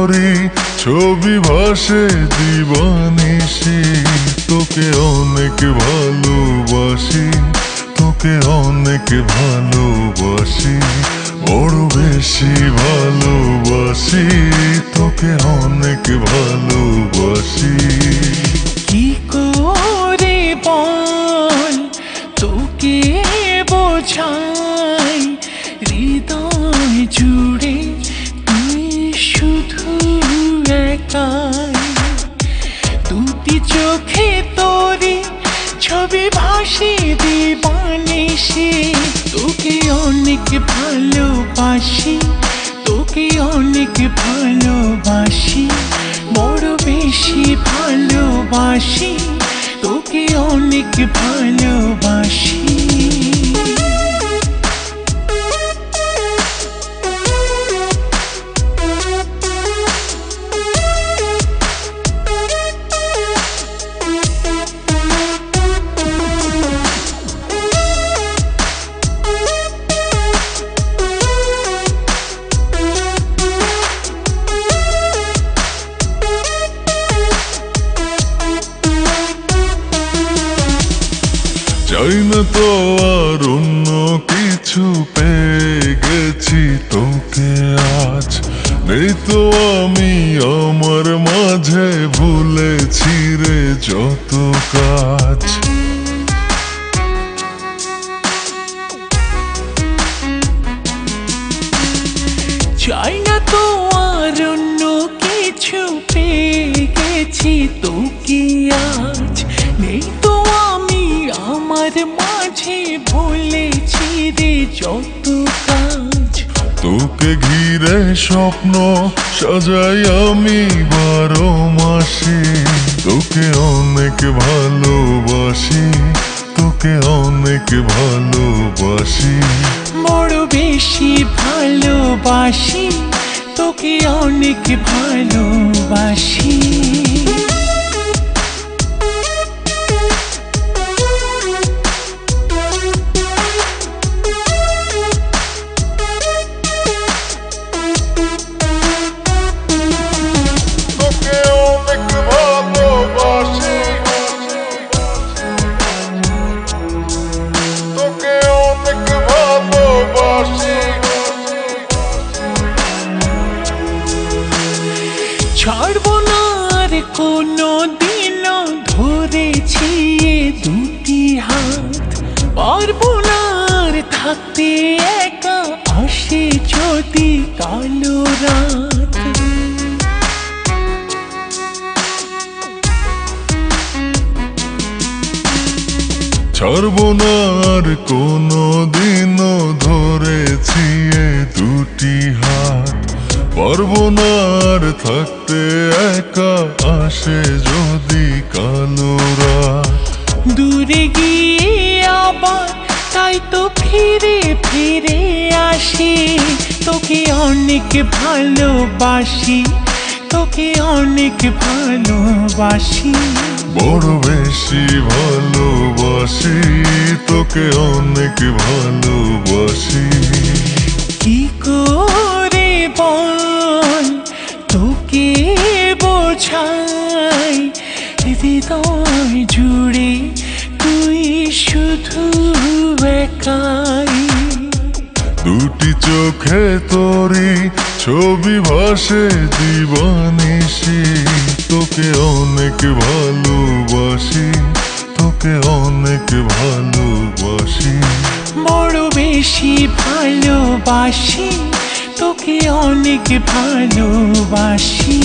তোরি ছবি ভাসে জীবনিশি। তোকে অনেক ভালোবাসি, তোকে অনেক ভালোবাসি, বড় বেশি ভালোবাসি, তোকে অনেক ভালোবাসি। কি করে বল তোকে বোঝাই, হৃদয় জুড়ে তুই শুধু একাই। দুটি চোখে তোরে ছবি ভাসে দিবানিশি। তোকে অনেক ভালোবাসি, তোকে অনেক ভালোবাসি, বড় বেশি ভালোবাসি, তোকে অনেক ভালোবাসি। চাই না তো আর অন্য কিছু, পেয়ে গেছি তোকে আজ। নেই তো আমি আমার মাঝে, ভুলেছি রে যত কাজ। চাই না তো আর অন্য কিছু, পেয়ে গেছি তোকে আজ। নেই তো আমি আমার মাঝে, ভুলেছি রে যত কাজ। তোকে ঘিরে স্বপ্ন সাজাই আমি 12 মাসে। তোকে অনেক ভালোবাসি, তোকে অনেক ভালোবাসি, বড় বেশি ভালোবাসি, তোকে অনেক ভালোবাসি। ছাড়বো না আর কোনো দিনও, ধরেছি দুটি হাত। পারবো না আর থাকতে একা, আসে যদি কালো রাত। ছাড়বো না আর কোনো দিনও, ধরেছি দুটি হাত। পারবো না আর থাকতে একা, আসে যদি কালো রাত। দূরে গিয়ে আবার তাই তো ফিরে ফিরে আসি। তোকে অনেক ভালোবাসি, তোকে অনেক ভালোবাসি, বড় বেশি ভালোবাসি, তোকে অনেক ভালোবাসি। কি করে বল তোকে বোঝাই, হৃদয় জুড়ে তুই শুধু একাই। দুটি চোখে তোরি ছবি ভাসে জীবনিশি। তোকে অনেক ভালোবাসি, তোকে অনেক ভালোবাসি, বড় বেশি ভালোবাসি, তোকে অনেক ভালোবাসি।